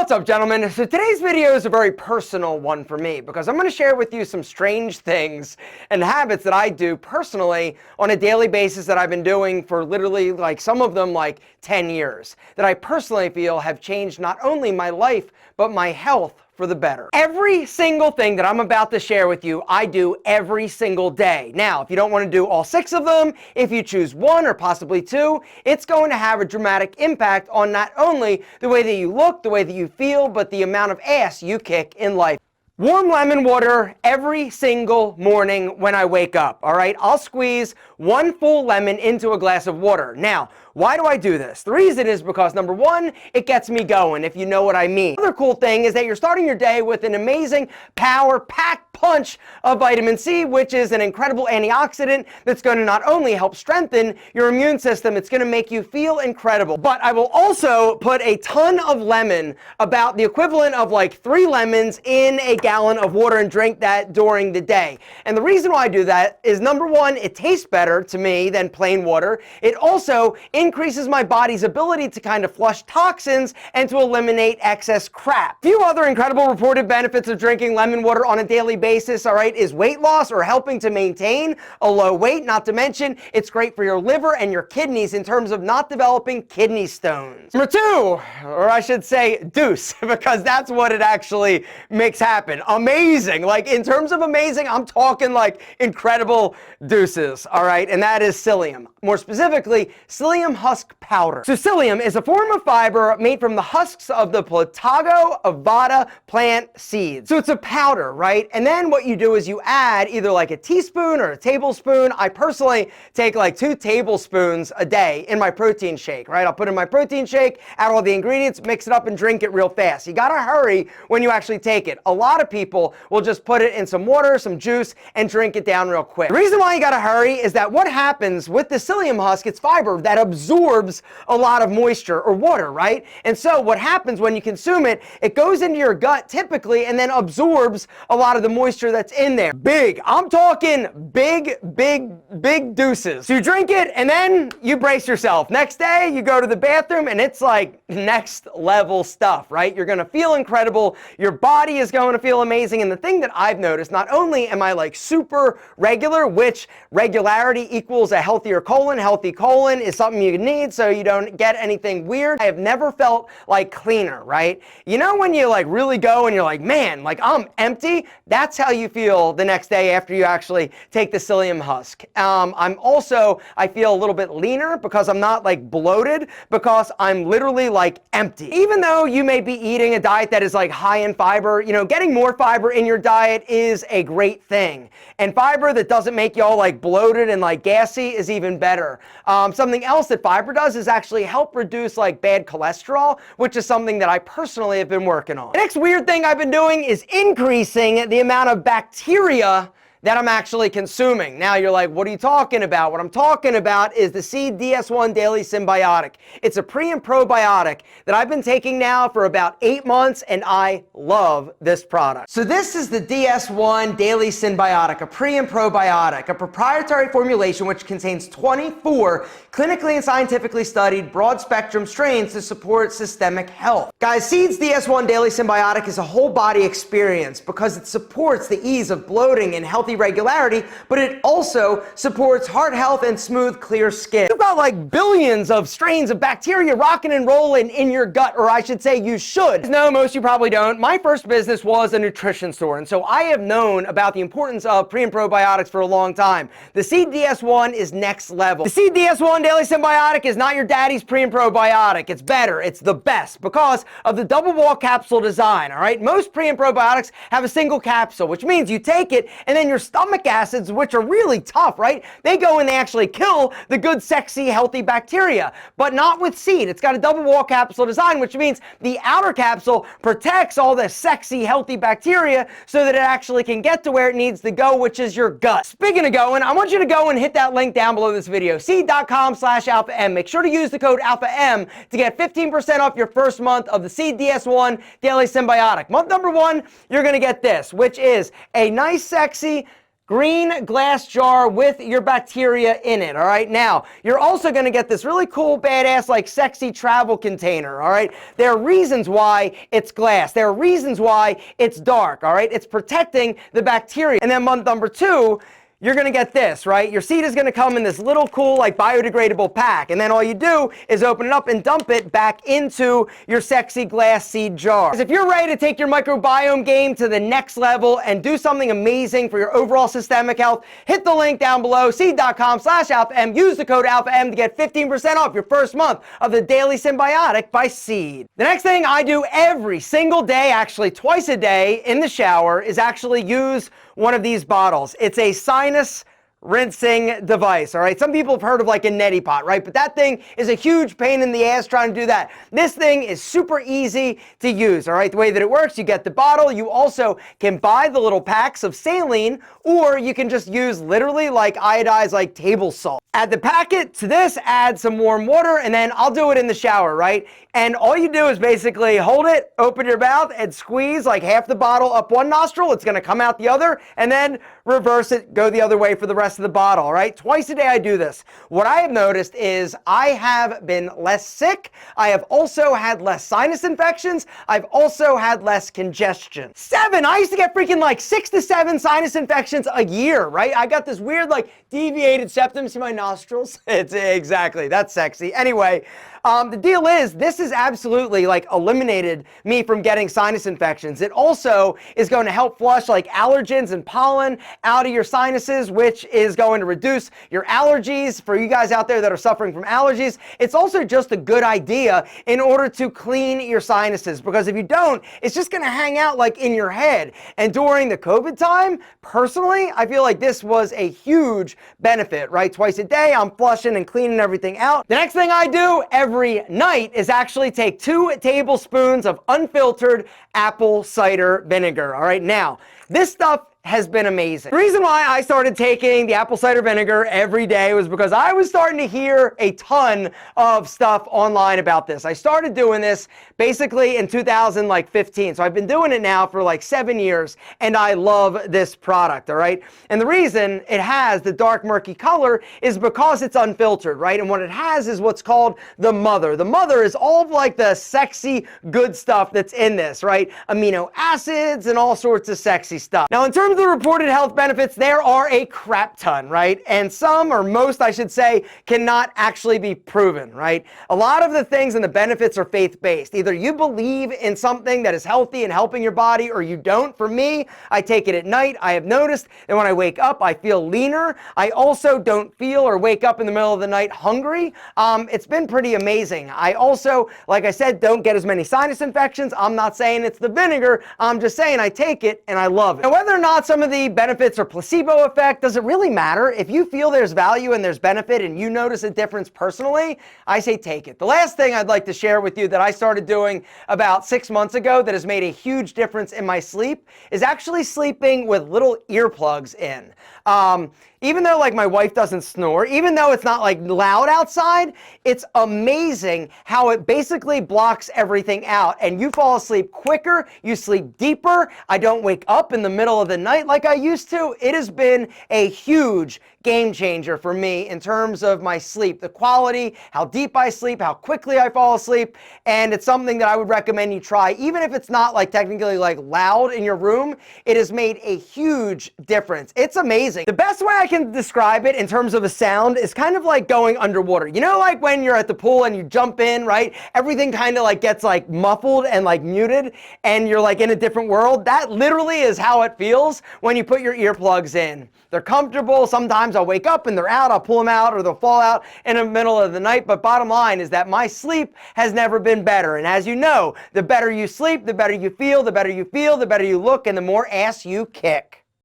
What's up, gentlemen? So today's video is a very personal one for me because I'm going to share with you some strange things and habits that I do personally on a daily basis that I've been doing for literally some of them 10 years that I personally feel have changed not only my life but my health for the better. Every single thing that I'm about to share with you, I do every single day. Now, if you don't want to do all 6 of them, if you choose 1 or possibly 2, it's going to have a dramatic impact on not only the way that you look, the way that you feel, but the amount of ass you kick in life. Warm lemon water every single morning when I wake up, all right? I'll squeeze 1 full lemon into a glass of water. Now, why do I do this? The reason is because, number 1, it gets me going, if you know what I mean. Another cool thing is that you're starting your day with an amazing power-packed punch of vitamin C, which is an incredible antioxidant that's going to not only help strengthen your immune system, it's going to make you feel incredible. But I will also put a ton of lemon, about the equivalent of 3 lemons, in a gallon of water and drink that during the day. And the reason why I do that is, number 1, it tastes better to me than plain water. It also increases my body's ability to kind of flush toxins and to eliminate excess crap. A few other incredible reported benefits of drinking lemon water on a daily basis, all right, is weight loss or helping to maintain a low weight. Not to mention, it's great for your liver and your kidneys in terms of not developing kidney stones. Number 2, or I should say deuce, because that's what it actually makes happen. Amazing. In terms of amazing, I'm talking incredible deuces, all right, and that is psyllium. More specifically, psyllium husk powder. So psyllium is a form of fiber made from the husks of the Platago ovata plant seeds. So it's a powder, right? And then what you do is you add either a teaspoon or a tablespoon. I personally take 2 tablespoons a day in my protein shake, right? I'll put in my protein shake, add all the ingredients, mix it up and drink it real fast. You gotta hurry when you actually take it. A lot of people will just put it in some water, some juice, and drink it down real quick. The reason why you gotta hurry is that what happens with the psyllium husk, it's fiber that absorbs a lot of moisture or water, right? And so what happens when you consume it, it goes into your gut typically and then absorbs a lot of the moisture that's in there. Big. I'm talking big deuces. So you drink it and then you brace yourself. Next day, you go to the bathroom and it's next level stuff, right? You're gonna feel incredible. Your body is going to feel amazing. And the thing that I've noticed, not only am I super regular, which regularity equals a healthier colon. Healthy colon is something you need so you don't get anything weird. I have never felt cleaner, right? You know when you really go and you're man, I'm empty? That's how you feel the next day after you actually take the psyllium husk. I feel a little bit leaner because I'm not bloated, because I'm literally empty. Even though you may be eating a diet that is high in fiber, getting more fiber in your diet is a great thing. And fiber that doesn't make you all bloated and gassy is even better. Something else that fiber does is actually help reduce bad cholesterol, which is something that I personally have been working on. The next weird thing I've been doing is increasing the amount of bacteria that I'm actually consuming. Now you're what are you talking about? What I'm talking about is the CS1 Daily Symbiotic. It's a pre and probiotic that I've been taking now for about 8 months, and I love this product. So this is the DS1 Daily Symbiotic, a pre and probiotic, a proprietary formulation which contains 24 clinically and scientifically studied broad spectrum strains to support systemic health. Guys, Seed's DS1 Daily Symbiotic is a whole body experience because it supports the ease of bloating and healthy regularity, but it also supports heart health and smooth, clear skin. You've got billions of strains of bacteria rocking and rolling in your gut, or I should say you should. No, most of you probably don't. My first business was a nutrition store, and so I have known about the importance of pre and probiotics for a long time. The Seed DS1 is next level. The Seed DS1 Daily Symbiotic is not your daddy's pre and probiotic. It's better. It's the best because of the double wall capsule design, all right? Most pre and probiotics have a single capsule, which means you take it and then your stomach acids, which are really tough, right? They go and they actually kill the good, sexy, healthy bacteria, but not with Seed. It's got a double wall capsule design, which means the outer capsule protects all the sexy, healthy bacteria so that it actually can get to where it needs to go, which is your gut. Speaking of going, I want you to go and hit that link down below this video, seed.com/alpha-M. Make sure to use the code alpha-M to get 15% off your first month of the Seed DS1 Daily Symbiotic. Month number 1, you're going to get this, which is a nice, sexy, green glass jar with your bacteria in it, all right? Now, you're also gonna get this really cool, badass, like sexy travel container, all right? There are reasons why it's glass. There are reasons why it's dark, all right? It's protecting the bacteria. And then month number 2, you're gonna get this, right? Your seed is gonna come in this little cool, like biodegradable pack. And then all you do is open it up and dump it back into your sexy glass seed jar. If you're ready to take your microbiome game to the next level and do something amazing for your overall systemic health, hit the link down below, seed.com/alpha-M. Use the code alpha-M to get 15% off your first month of the Daily Symbiotic by Seed. The next thing I do every single day, actually twice a day in the shower, is actually use one of these bottles. It's a sinus rinsing device, all right? Some people have heard of like a neti pot, right? But that thing is a huge pain in the ass trying to do that. This thing is super easy to use, all right? The way that it works, you get the bottle. You also can buy the little packs of saline, or you can just use literally like iodized like table salt. Add the packet to this, add some warm water, and then I'll do it in the shower, right? And all you do is basically hold it, open your mouth, and squeeze like half the bottle up one nostril. It's gonna come out the other, and then reverse it, go the other way for the rest of the bottle, all right? Twice a day I do this. What I have noticed is I have been less sick. I have also had less sinus infections. I've also had less congestion. 7, I used to get freaking like 6 to 7 sinus infections a year, right? I got this weird like deviated septum to my nostrils. It's exactly, that's sexy. Anyway, the deal is, this has absolutely like eliminated me from getting sinus infections. It also is going to help flush like allergens and pollen out of your sinuses, which is going to reduce your allergies. For you guys out there that are suffering from allergies, it's also just a good idea in order to clean your sinuses, because if you don't, it's just going to hang out like in your head. And during the COVID time, personally, I feel like this was a huge benefit, right? Twice a day, I'm flushing and cleaning everything out. The next thing I do every night is actually take 2 tablespoons of unfiltered apple cider vinegar. All right, now this stuff has been amazing. The reason why I started taking the apple cider vinegar every day was because I was starting to hear a ton of stuff online about this. I started doing this basically in 2015. So I've been doing it now for like 7 years, and I love this product, all right? And the reason it has the dark murky color is because it's unfiltered, right? And what it has is what's called the mother. The mother is all of like the sexy good stuff that's in this, right? Amino acids and all sorts of sexy stuff. Now, in terms of the reported health benefits, there are a crap ton, right? And some, or most I should say, cannot actually be proven, right? A lot of the things and the benefits are faith-based. Either you believe in something that is healthy and helping your body, or you don't. For me, I take it at night. I have noticed that when I wake up, I feel leaner. I also don't feel or wake up in the middle of the night hungry. It's been pretty amazing. I also, like I said, don't get as many sinus infections. I'm not saying it's the vinegar. I'm just saying I take it and I love it. Now, whether or not some of the benefits are placebo effect, does it really matter? If you feel there's value and there's benefit and you notice a difference personally, I say take it. The last thing I'd like to share with you that I started doing about 6 months ago that has made a huge difference in my sleep is actually sleeping with little earplugs in. Even though like my wife doesn't snore, even though it's not like loud outside, it's amazing how it basically blocks everything out and you fall asleep quicker, you sleep deeper. I don't wake up in the middle of the night like I used to. It has been a huge game changer for me in terms of my sleep, the quality, how deep I sleep, how quickly I fall asleep, and it's something that I would recommend you try. Even if it's not like technically like loud in your room, it has made a huge difference. It's amazing. The best way I can describe it in terms of a sound is kind of like going underwater. You know, like when you're at the pool and you jump in, right? Everything kind of like gets like muffled and like muted and you're like in a different world. That literally is how it feels when you put your earplugs in. They're comfortable. Sometimes I'll wake up and they're out. I'll pull them out or they'll fall out in the middle of the night. But bottom line is that my sleep has never been better. And as you know, the better you sleep, the better you feel, the better you feel, the better you look, and the more ass you kick.